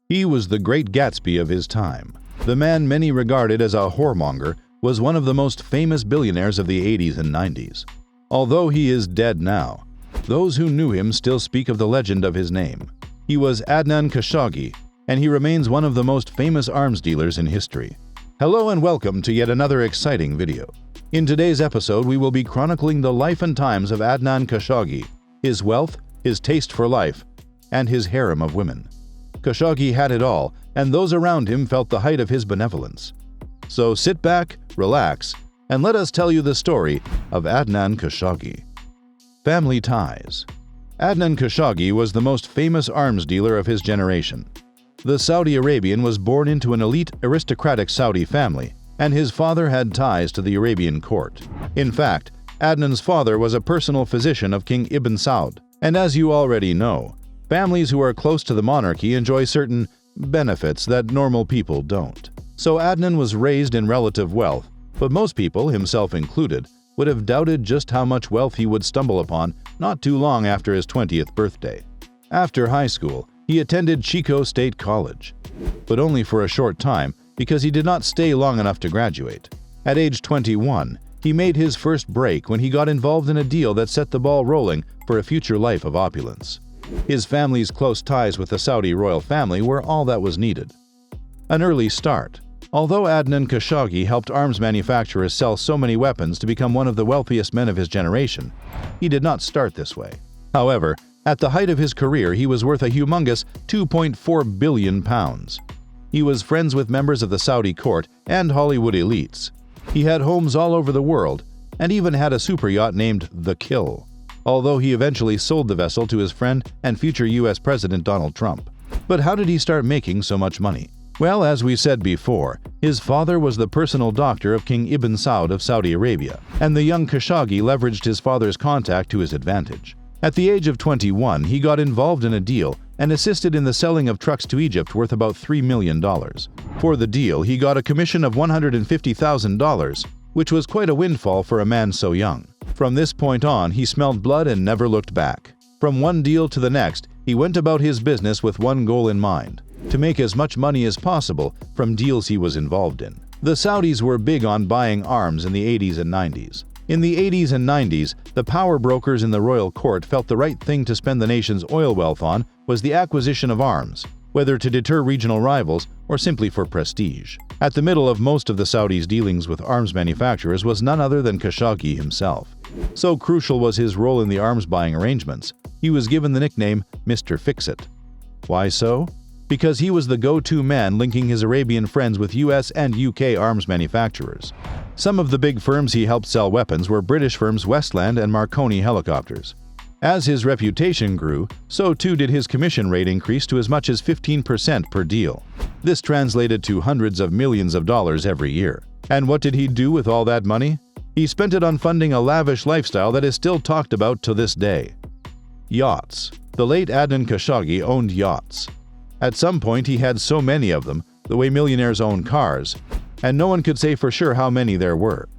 He was the Great Gatsby of his time. The man many regarded as a whoremonger was one of the most famous billionaires of the 80s and 90s. Although he is dead now, those who knew him still speak of the legend of his name. He was Adnan Khashoggi, and he remains one of the most famous arms dealers in history. Hello and welcome to yet another exciting video. In today's episode, we will be chronicling the life and times of Adnan Khashoggi, his wealth, his taste for life, and his harem of women. Khashoggi had it all, and those around him felt the height of his benevolence. So sit back, relax, and let us tell you the story of Adnan Khashoggi. Family ties. Adnan Khashoggi was the most famous arms dealer of his generation. The Saudi Arabian was born into an elite aristocratic Saudi family, and his father had ties to the Arabian court. In fact, Adnan's father was a personal physician of King Ibn Saud, and as you already know, families who are close to the monarchy enjoy certain benefits that normal people don't. So Adnan was raised in relative wealth, but most people, himself included, would have doubted just how much wealth he would stumble upon not too long after his 20th birthday. After high school, he attended Chico State College, but only for a short time because he did not stay long enough to graduate. At age 21, he made his first break when he got involved in a deal that set the ball rolling for a future life of opulence. His family's close ties with the Saudi royal family were all that was needed. An early start. Although Adnan Khashoggi helped arms manufacturers sell so many weapons to become one of the wealthiest men of his generation, he did not start this way. However, at the height of his career, he was worth a humongous £2.4 billion. He was friends with members of the Saudi court and Hollywood elites. He had homes all over the world and even had a super yacht named The Kill, although he eventually sold the vessel to his friend and future US President Donald Trump. But how did he start making so much money? Well, as we said before, his father was the personal doctor of King Ibn Saud of Saudi Arabia, and the young Khashoggi leveraged his father's contact to his advantage. At the age of 21, he got involved in a deal and assisted in the selling of trucks to Egypt worth about $3 million. For the deal, he got a commission of $150,000, which was quite a windfall for a man so young. From this point on, he smelled blood and never looked back. From one deal to the next, he went about his business with one goal in mind: to make as much money as possible from deals he was involved in. The Saudis were big on buying arms in the 80s and 90s. In the 80s and 90s, the power brokers in the royal court felt the right thing to spend the nation's oil wealth on was the acquisition of arms, whether to deter regional rivals or simply for prestige. At the middle of most of the Saudis' dealings with arms manufacturers was none other than Khashoggi himself. So crucial was his role in the arms buying arrangements, he was given the nickname Mr. Fix-It. Why so? Because he was the go-to man linking his Arabian friends with US and UK arms manufacturers. Some of the big firms he helped sell weapons were British firms Westland and Marconi Helicopters. As his reputation grew, so too did his commission rate increase to as much as 15% per deal. This translated to hundreds of millions of dollars every year. And what did he do with all that money? He spent it on funding a lavish lifestyle that is still talked about to this day. Yachts. The late Adnan Khashoggi owned yachts. At some point, he had so many of them, the way millionaires own cars, and no one could say for sure how many there were.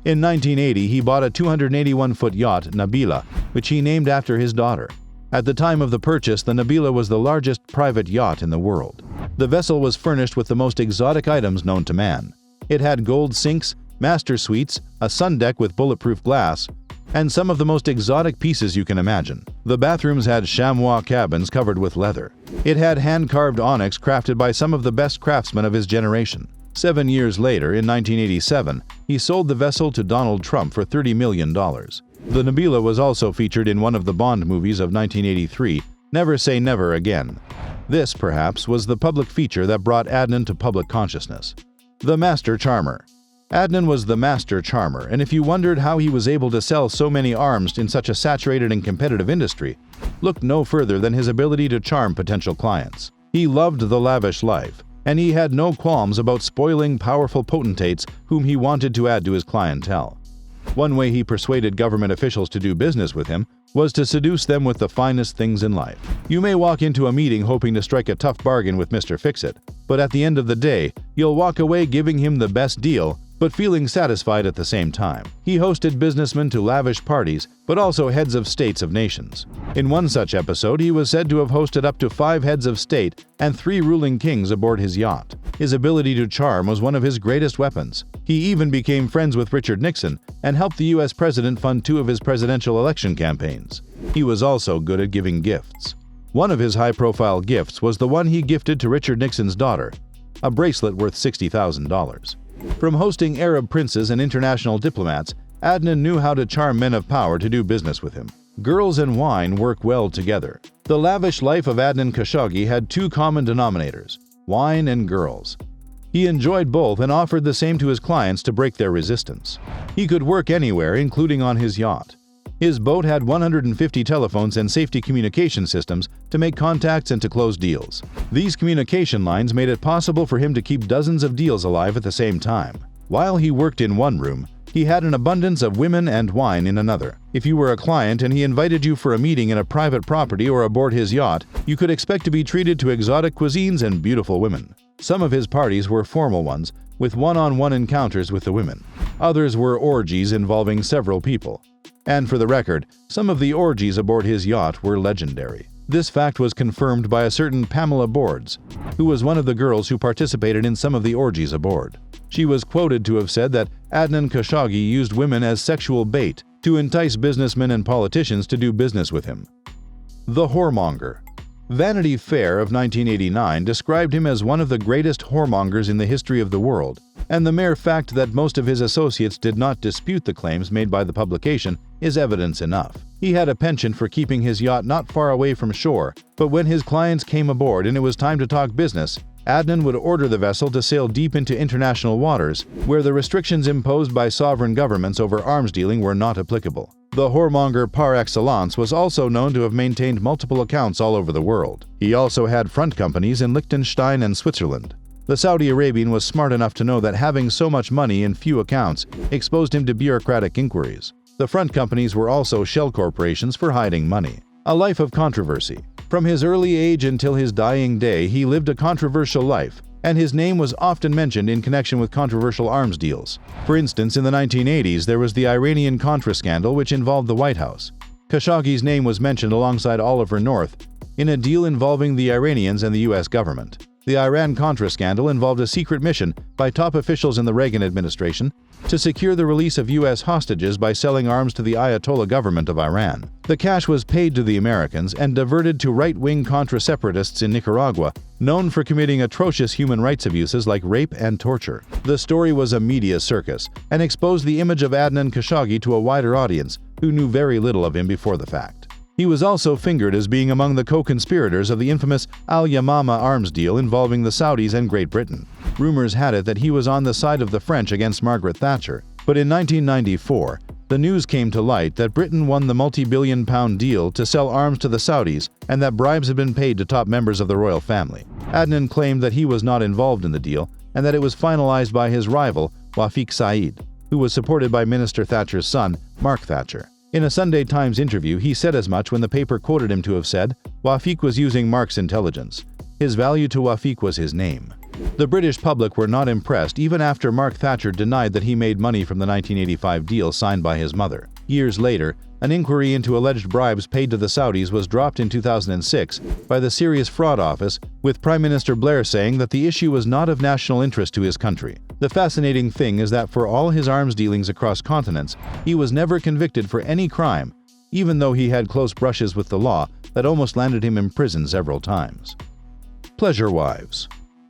In 1980, he bought a 281-foot yacht, Nabila, which he named after his daughter. At the time of the purchase, the Nabila was the largest private yacht in the world. The vessel was furnished with the most exotic items known to man. It had gold sinks, master suites, a sun deck with bulletproof glass, and some of the most exotic pieces you can imagine. The bathrooms had chamois cabins covered with leather. It had hand-carved onyx crafted by some of the best craftsmen of his generation. 7 years later, in 1987, he sold the vessel to Donald Trump for $30 million. The Nabila was also featured in one of the Bond movies of 1983, Never Say Never Again. This, perhaps, was the public feature that brought Adnan to public consciousness. The Master Charmer. Adnan was the master charmer, and if you wondered how he was able to sell so many arms in such a saturated and competitive industry, look no further than his ability to charm potential clients. He loved the lavish life, and he had no qualms about spoiling powerful potentates whom he wanted to add to his clientele. One way he persuaded government officials to do business with him was to seduce them with the finest things in life. You may walk into a meeting hoping to strike a tough bargain with Mr. Fix-It, but at the end of the day, you'll walk away giving him the best deal but feeling satisfied at the same time. He hosted businessmen to lavish parties, but also heads of states of nations. In one such episode, he was said to have hosted up to 5 heads of state and 3 ruling kings aboard his yacht. His ability to charm was one of his greatest weapons. He even became friends with Richard Nixon and helped the U.S. president fund 2 of his presidential election campaigns. He was also good at giving gifts. One of his high-profile gifts was the one he gifted to Richard Nixon's daughter, a bracelet worth $60,000. From hosting Arab princes and international diplomats, Adnan knew how to charm men of power to do business with him. Girls and wine work well together. The lavish life of Adnan Khashoggi had 2 common denominators: wine and girls. He enjoyed both and offered the same to his clients to break their resistance. He could work anywhere, including on his yacht. His boat had 150 telephones and safety communication systems to make contacts and to close deals. These communication lines made it possible for him to keep dozens of deals alive at the same time. While he worked in one room, he had an abundance of women and wine in another. If you were a client and he invited you for a meeting in a private property or aboard his yacht, you could expect to be treated to exotic cuisines and beautiful women. Some of his parties were formal ones, with one-on-one encounters with the women. Others were orgies involving several people. And for the record, some of the orgies aboard his yacht were legendary. This fact was confirmed by a certain Pamela Boards, who was one of the girls who participated in some of the orgies aboard. She was quoted to have said that Adnan Khashoggi used women as sexual bait to entice businessmen and politicians to do business with him. The Whoremonger. Vanity Fair of 1989 described him as one of the greatest whoremongers in the history of the world, and the mere fact that most of his associates did not dispute the claims made by the publication is evidence enough. He had a penchant for keeping his yacht not far away from shore, but when his clients came aboard and it was time to talk business, Adnan would order the vessel to sail deep into international waters, where the restrictions imposed by sovereign governments over arms dealing were not applicable. The whoremonger par excellence was also known to have maintained multiple accounts all over the world. He also had front companies in Liechtenstein and Switzerland. The Saudi Arabian was smart enough to know that having so much money in few accounts exposed him to bureaucratic inquiries. The front companies were also shell corporations for hiding money. A life of controversy. From his early age until his dying day, he lived a controversial life, and his name was often mentioned in connection with controversial arms deals. For instance, in the 1980s, there was the Iranian-Contra scandal which involved the White House. Khashoggi's name was mentioned alongside Oliver North in a deal involving the Iranians and the U.S. government. The Iran-Contra scandal involved a secret mission by top officials in the Reagan administration to secure the release of U.S. hostages by selling arms to the Ayatollah government of Iran. The cash was paid to the Americans and diverted to right-wing Contra separatists in Nicaragua, known for committing atrocious human rights abuses like rape and torture. The story was a media circus and exposed the image of Adnan Khashoggi to a wider audience who knew very little of him before the fact. He was also fingered as being among the co-conspirators of the infamous Al-Yamama arms deal involving the Saudis and Great Britain. Rumors had it that he was on the side of the French against Margaret Thatcher, but in 1994, the news came to light that Britain won the multi-billion-pound deal to sell arms to the Saudis and that bribes had been paid to top members of the royal family. Adnan claimed that he was not involved in the deal and that it was finalized by his rival, Wafik Said, who was supported by Minister Thatcher's son, Mark Thatcher. In a Sunday Times interview, he said as much when the paper quoted him to have said, "Wafik was using Mark's intelligence. His value to Wafik was his name." The British public were not impressed even after Mark Thatcher denied that he made money from the 1985 deal signed by his mother. Years later, an inquiry into alleged bribes paid to the Saudis was dropped in 2006 by the Serious Fraud Office, with Prime Minister Blair saying that the issue was not of national interest to his country. The fascinating thing is that for all his arms dealings across continents, he was never convicted for any crime, even though he had close brushes with the law that almost landed him in prison several times. Pleasure wives.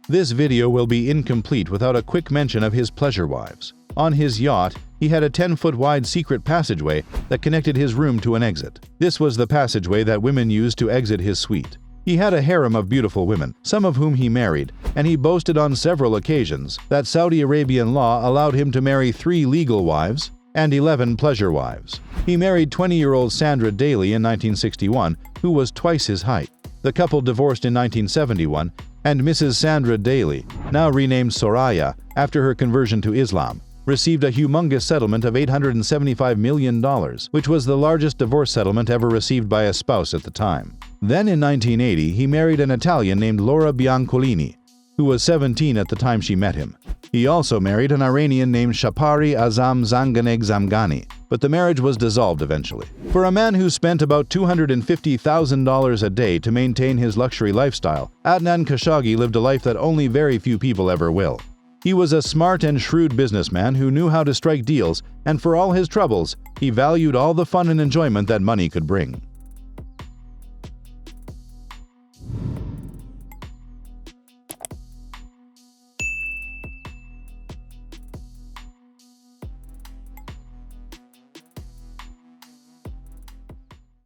This video will be incomplete without a quick mention of his pleasure wives. On his yacht, he had a 10-foot wide secret passageway that connected his room to an exit. This was the passageway that women used to exit his suite. He had a harem of beautiful women, some of whom he married, and he boasted on several occasions that Saudi Arabian law allowed him to marry 3 legal wives and 11 pleasure wives. He married 20-year-old Sandra Daly in 1961, who was twice his height. The couple divorced in 1971, and Mrs. Sandra Daly, now renamed Soraya after her conversion to Islam, received a humongous settlement of $875 million, which was the largest divorce settlement ever received by a spouse at the time. Then in 1980, he married an Italian named Laura Biancolini, who was 17 at the time she met him. He also married an Iranian named Shapari Azam Zanganeg Zamgani, but the marriage was dissolved eventually. For a man who spent about $250,000 a day to maintain his luxury lifestyle, Adnan Khashoggi lived a life that only very few people ever will. He was a smart and shrewd businessman who knew how to strike deals, and for all his troubles, he valued all the fun and enjoyment that money could bring.